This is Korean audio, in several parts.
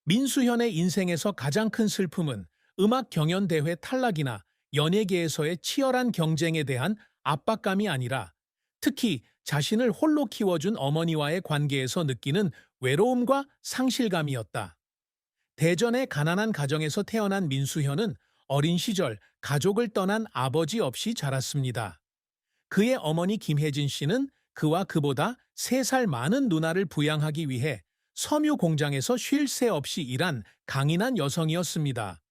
민수현의 인생에서 가장 큰 슬픔은 음악 경연대회 탈락이나 연예계에서의 치열한 경쟁에 대한 압박감이 아니라 특히 자신을 홀로 키워준 어머니와의 관계에서 느끼는 외로움과 상실감이었다. 대전의 가난한 가정에서 태어난 민수현은 어린 시절 가족을 떠난 아버지 없이 자랐습니다. 그의 어머니 김혜진 씨는 그와 그보다 3살 많은 누나를 부양하기 위해 섬유 공장에서 쉴 새 없이 일한 강인한 여성이었습니다.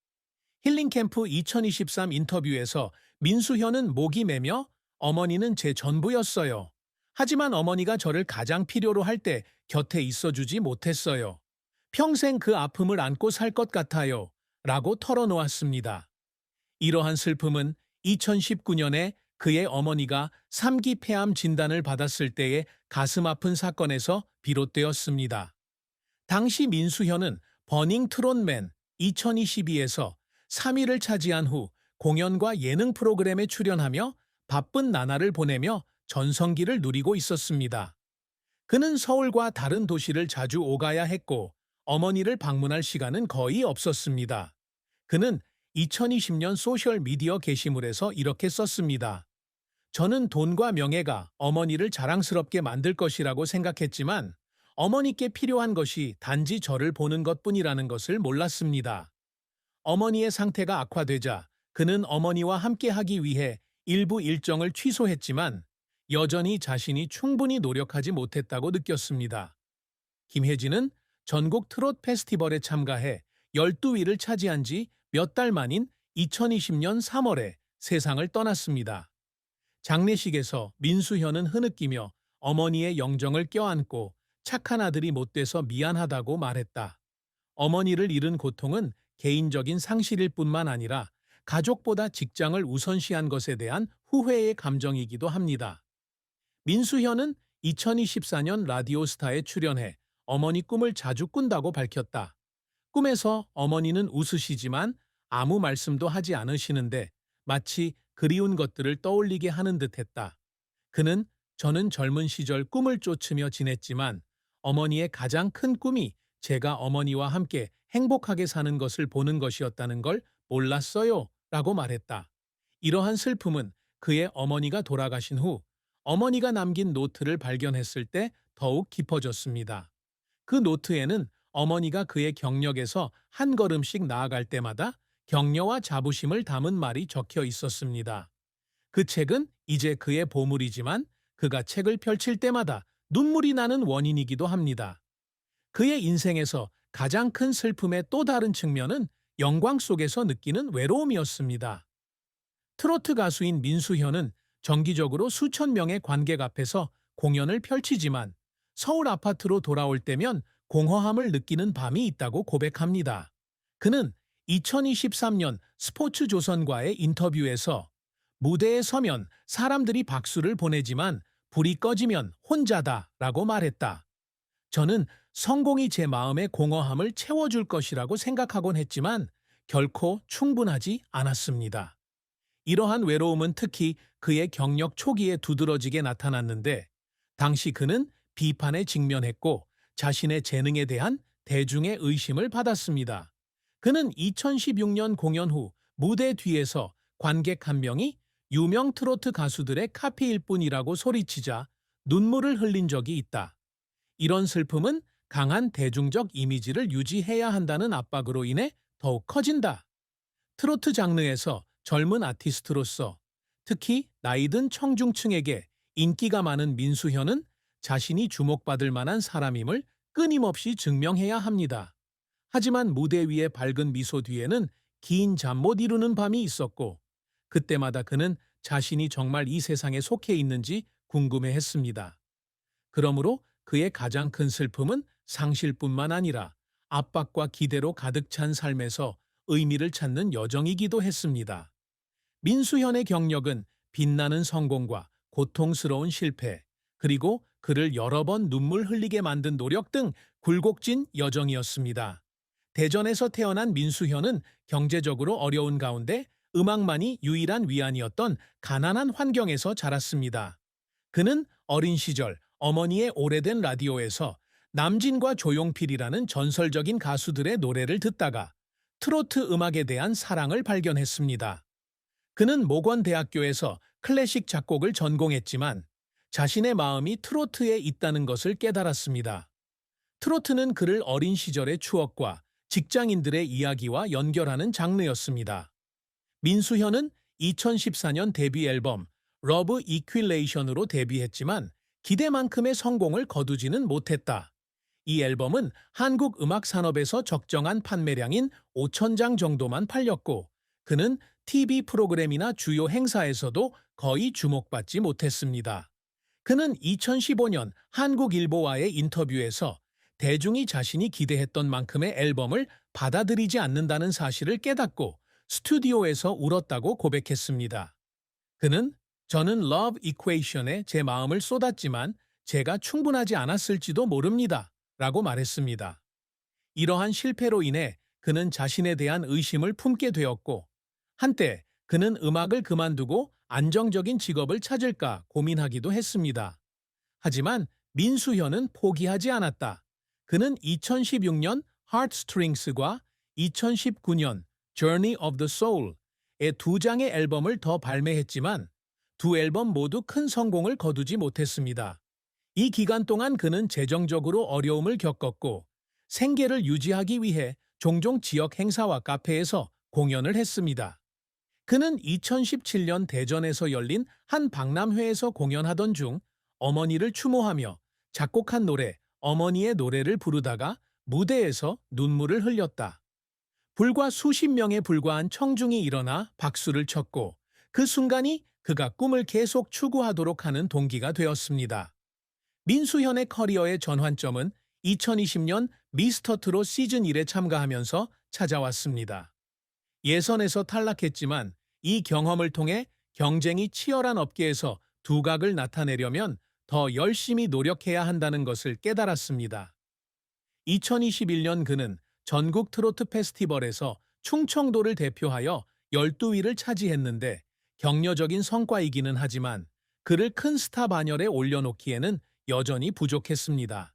힐링캠프 2023 인터뷰에서 민수현은 목이 메며 어머니는 제 전부였어요. 하지만 어머니가 저를 가장 필요로 할 때 곁에 있어주지 못했어요. 평생 그 아픔을 안고 살 것 같아요. 라고 털어놓았습니다. 이러한 슬픔은 2019년에 그의 어머니가 3기 폐암 진단을 받았을 때의 가슴 아픈 사건에서 비롯되었습니다. 당시 민수현은 버닝 트롯맨 2022에서 3위를 차지한 후 공연과 예능 프로그램에 출연하며 바쁜 나날을 보내며 전성기를 누리고 있었습니다. 그는 서울과 다른 도시를 자주 오가야 했고 어머니를 방문할 시간은 거의 없었습니다. 그는 2020년 소셜미디어 게시물에서 이렇게 썼습니다. 저는 돈과 명예가 어머니를 자랑스럽게 만들 것이라고 생각했지만 어머니께 필요한 것이 단지 저를 보는 것뿐이라는 것을 몰랐습니다. 어머니의 상태가 악화되자 그는 어머니와 함께하기 위해 일부 일정을 취소했지만 여전히 자신이 충분히 노력하지 못했다고 느꼈습니다. 김혜진은 전국 트롯 페스티벌에 참가해 12위를 차지한 지 몇 달 만인 2020년 3월에 세상을 떠났습니다. 장례식에서 민수현은 흐느끼며 어머니의 영정을 껴안고 착한 아들이 못 돼서 미안하다고 말했다. 어머니를 잃은 고통은 개인적인 상실일 뿐만 아니라 가족보다 직장을 우선시한 것에 대한 후회의 감정이기도 합니다. 민수현은 2024년 라디오스타에 출연해 어머니 꿈을 자주 꾼다고 밝혔다. 꿈에서 어머니는 웃으시지만 아무 말씀도 하지 않으시는데 마치 그리운 것들을 떠올리게 하는 듯했다. 그는 저는 젊은 시절 꿈을 쫓으며 지냈지만 어머니의 가장 큰 꿈이 제가 어머니와 함께 행복하게 사는 것을 보는 것이었다는 걸 몰랐어요. 라고 말했다. 이러한 슬픔은 그의 어머니가 돌아가신 후 어머니가 남긴 노트를 발견했을 때 더욱 깊어졌습니다. 그 노트에는 어머니가 그의 경력에서 한 걸음씩 나아갈 때마다 격려와 자부심을 담은 말이 적혀 있었습니다. 그 책은 이제 그의 보물이지만 그가 책을 펼칠 때마다 눈물이 나는 원인이기도 합니다. 그의 인생에서 가장 큰 슬픔의 또 다른 측면은 영광 속에서 느끼는 외로움이었습니다. 트로트 가수인 민수현은 정기적으로 수천 명의 관객 앞에서 공연을 펼치지만 서울 아파트로 돌아올 때면 공허함을 느끼는 밤이 있다고 고백합니다. 그는 2023년 스포츠조선과의 인터뷰에서 무대에 서면 사람들이 박수를 보내지만 불이 꺼지면 혼자다 라고 말했다. 저는 성공이 제 마음의 공허함을 채워줄 것이라고 생각하곤 했지만 결코 충분하지 않았습니다. 이러한 외로움은 특히 그의 경력 초기에 두드러지게 나타났는데 당시 그는 비판에 직면했고 자신의 재능에 대한 대중의 의심을 받았습니다. 그는 2016년 공연 후 무대 뒤에서 관객 한 명이 유명 트로트 가수들의 카피일 뿐이라고 소리치자 눈물을 흘린 적이 있다. 이런 슬픔은 강한 대중적 이미지를 유지해야 한다는 압박으로 인해 더욱 커진다. 트로트 장르에서 젊은 아티스트로서 특히 나이든 청중층에게 인기가 많은 민수현은 자신이 주목받을 만한 사람임을 끊임없이 증명해야 합니다. 하지만 무대 위의 밝은 미소 뒤에는 긴 잠 못 이루는 밤이 있었고 그때마다 그는 자신이 정말 이 세상에 속해 있는지 궁금해했습니다. 그러므로 그의 가장 큰 슬픔은 상실뿐만 아니라 압박과 기대로 가득 찬 삶에서 의미를 찾는 여정이기도 했습니다. 민수현의 경력은 빛나는 성공과 고통스러운 실패, 그리고 그를 여러 번 눈물 흘리게 만든 노력 등 굴곡진 여정이었습니다. 대전에서 태어난 민수현은 경제적으로 어려운 가운데 음악만이 유일한 위안이었던 가난한 환경에서 자랐습니다. 그는 어린 시절 어머니의 오래된 라디오에서 남진과 조용필이라는 전설적인 가수들의 노래를 듣다가 트로트 음악에 대한 사랑을 발견했습니다. 그는 모건대학교에서 클래식 작곡을 전공했지만 자신의 마음이 트로트에 있다는 것을 깨달았습니다. 트로트는 그를 어린 시절의 추억과 직장인들의 이야기와 연결하는 장르였습니다. 민수현은 2014년 데뷔 앨범 러브 이퀄레이션으로 데뷔했지만 기대만큼의 성공을 거두지는 못했다. 이 앨범은 한국 음악 산업에서 적정한 판매량인 5천 장 정도만 팔렸고 그는 TV 프로그램이나 주요 행사에서도 거의 주목받지 못했습니다. 그는 2015년 한국일보와의 인터뷰에서 대중이 자신이 기대했던 만큼의 앨범을 받아들이지 않는다는 사실을 깨닫고 스튜디오에서 울었다고 고백했습니다. 그는 저는 Love Equation에 제 마음을 쏟았지만 제가 충분하지 않았을지도 모릅니다. 라고 말했습니다. 이러한 실패로 인해 그는 자신에 대한 의심을 품게 되었고 한때 그는 음악을 그만두고 안정적인 직업을 찾을까 고민하기도 했습니다. 하지만 민수현은 포기하지 않았다. 그는 2016년 Heartstrings과 2019년 Journey of the Soul의 두 장의 앨범을 더 발매했지만 두 앨범 모두 큰 성공을 거두지 못했습니다. 이 기간 동안 그는 재정적으로 어려움을 겪었고 생계를 유지하기 위해 종종 지역 행사와 카페에서 공연을 했습니다. 그는 2017년 대전에서 열린 한 박람회에서 공연하던 중 어머니를 추모하며 작곡한 노래 어머니의 노래를 부르다가 무대에서 눈물을 흘렸다. 불과 수십 명에 불과한 청중이 일어나 박수를 쳤고 그 순간이 그가 꿈을 계속 추구하도록 하는 동기가 되었습니다. 민수현의 커리어의 전환점은 2020년 미스터 트롯 시즌 1에 참가하면서 찾아왔습니다. 예선에서 탈락했지만 이 경험을 통해 경쟁이 치열한 업계에서 두각을 나타내려면 더 열심히 노력해야 한다는 것을 깨달았습니다. 2021년 그는 전국 트로트 페스티벌에서 충청도를 대표하여 12위를 차지했는데 격려적인 성과이기는 하지만 그를 큰 스타 반열에 올려놓기에는 여전히 부족했습니다.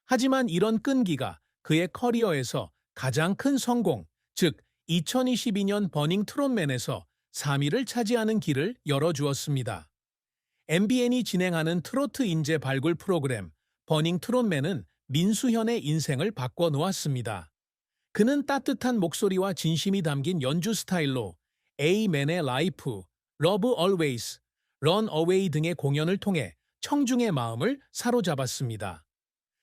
하지만 이런 끈기가 그의 커리어에서 가장 큰 성공, 즉 2022년 버닝 트롯맨에서 3위를 차지하는 길을 열어주었습니다. MBN이 진행하는 트로트 인재 발굴 프로그램 버닝 트롯맨은 민수현의 인생을 바꿔놓았습니다. 그는 따뜻한 목소리와 진심이 담긴 연주 스타일로 A맨의 라이프, 러브 얼웨이스, 런 어웨이 등의 공연을 통해 청중의 마음을 사로잡았습니다.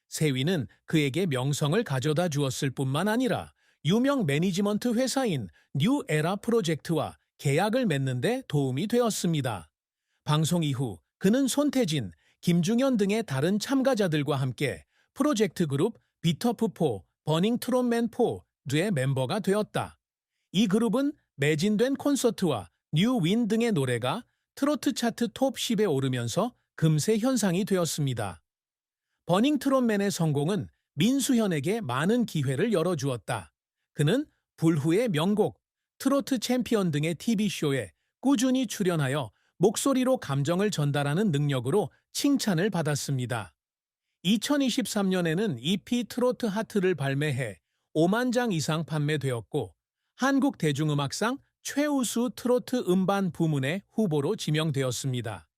세위는 그에게 명성을 가져다 주었을 뿐만 아니라 유명 매니지먼트 회사인 뉴 에라 프로젝트와 계약을 맺는 데 도움이 되었습니다. 방송 이후 그는 손태진, 김중현 등의 다른 참가자들과 함께 프로젝트 그룹 비터프4 버닝 트롯맨 4의 멤버가 되었다. 이 그룹은 매진된 콘서트와 뉴 윈 등의 노래가 트로트 차트 톱 10에 오르면서 금세 현상이 되었습니다. 버닝 트롯맨의 성공은 민수현에게 많은 기회를 열어주었다. 그는 불후의 명곡, 트로트 챔피언 등의 TV쇼에 꾸준히 출연하여 목소리로 감정을 전달하는 능력으로 칭찬을 받았습니다. 2023년에는 EP 트로트 하트를 발매해 5만 장 이상 판매되었고 한국 대중음악상 최우수 트로트 음반 부문의 후보로 지명되었습니다.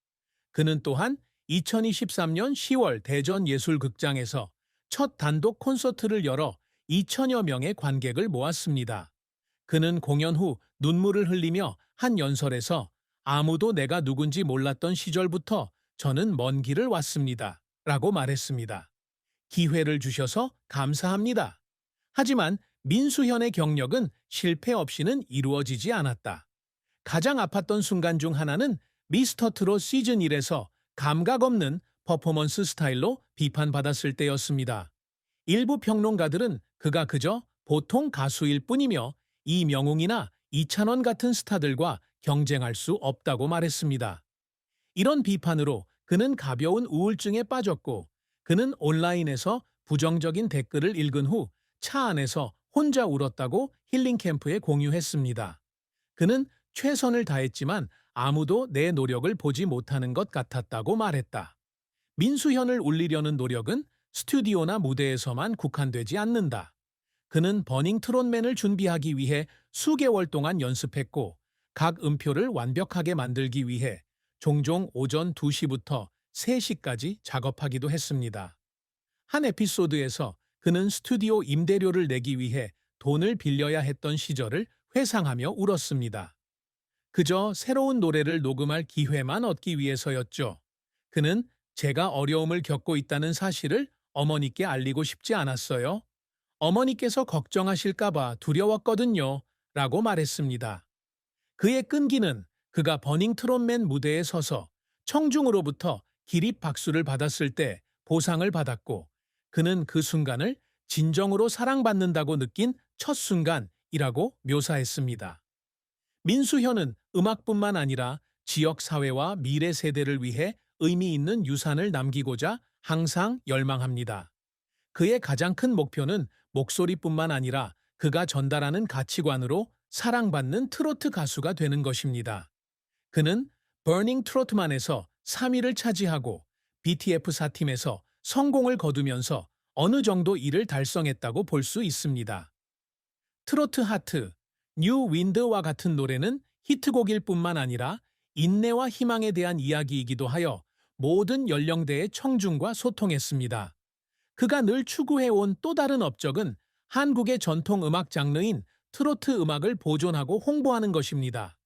그는 또한 2023년 10월 대전예술극장에서 첫 단독 콘서트를 열어 2천여 명의 관객을 모았습니다. 그는 공연 후 눈물을 흘리며 한 연설에서 아무도 내가 누군지 몰랐던 시절부터 저는 먼 길을 왔습니다. 라고 말했습니다. 기회를 주셔서 감사합니다. 하지만 민수현의 경력은 실패 없이는 이루어지지 않았다. 가장 아팠던 순간 중 하나는 미스터 트롯 시즌 1에서 감각 없는 퍼포먼스 스타일로 비판받았을 때였습니다. 일부 평론가들은 그가 그저 보통 가수일 뿐이며 이명웅이나 이찬원 같은 스타들과 경쟁할 수 없다고 말했습니다. 이런 비판으로 그는 가벼운 우울증에 빠졌고 그는 온라인에서 부정적인 댓글을 읽은 후 차 안에서 혼자 울었다고 힐링 캠프에 공유했습니다. 그는 최선을 다했지만 아무도 내 노력을 보지 못하는 것 같았다고 말했다. 민수현을 울리려는 노력은 스튜디오나 무대에서만 국한되지 않는다. 그는 버닝 트롯맨을 준비하기 위해 수개월 동안 연습했고 각 음표를 완벽하게 만들기 위해 종종 오전 2시부터 3시까지 작업하기도 했습니다. 한 에피소드에서 그는 스튜디오 임대료를 내기 위해 돈을 빌려야 했던 시절을 회상하며 울었습니다. 그저 새로운 노래를 녹음할 기회만 얻기 위해서였죠. 그는 제가 어려움을 겪고 있다는 사실을 어머니께 알리고 싶지 않았어요. 어머니께서 걱정하실까봐 두려웠거든요. 라고 말했습니다. 그의 끈기는 그가 버닝 트롯맨 무대에 서서 청중으로부터 기립 박수를 받았을 때 보상을 받았고 그는 그 순간을 진정으로 사랑받는다고 느낀 첫 순간이라고 묘사했습니다. 민수현은 음악뿐만 아니라 지역 사회와 미래 세대를 위해 의미 있는 유산을 남기고자 항상 열망합니다. 그의 가장 큰 목표는 목소리뿐만 아니라 그가 전달하는 가치관으로 사랑받는 트로트 가수가 되는 것입니다. 그는 버닝 트로트만에서 3위를 차지하고 BTF 4팀에서 성공을 거두면서 어느 정도 이를 달성했다고 볼 수 있습니다. 트로트 하트, 뉴 윈드와 같은 노래는 히트곡일 뿐만 아니라 인내와 희망에 대한 이야기이기도 하여 모든 연령대의 청중과 소통했습니다. 그가 늘 추구해온 또 다른 업적은 한국의 전통 음악 장르인 트로트 음악을 보존하고 홍보하는 것입니다.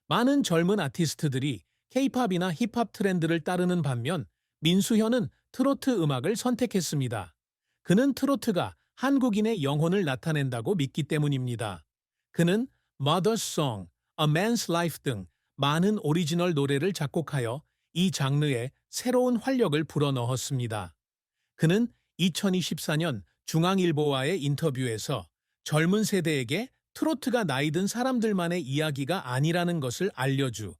많은 젊은 아티스트들이 K-팝이나 힙합 트렌드를 따르는 반면 민수현은 트로트 음악을 선택했습니다. 그는 트로트가 한국인의 영혼을 나타낸다고 믿기 때문입니다. 그는 Mother's Song, A Man's Life 등 많은 오리지널 노래를 작곡하여 이 장르에 새로운 활력을 불어넣었습니다. 그는 2024년 중앙일보와의 인터뷰에서 젊은 세대에게 트로트가 나이든 사람들만의 이야기가 아니라는 것을 알려주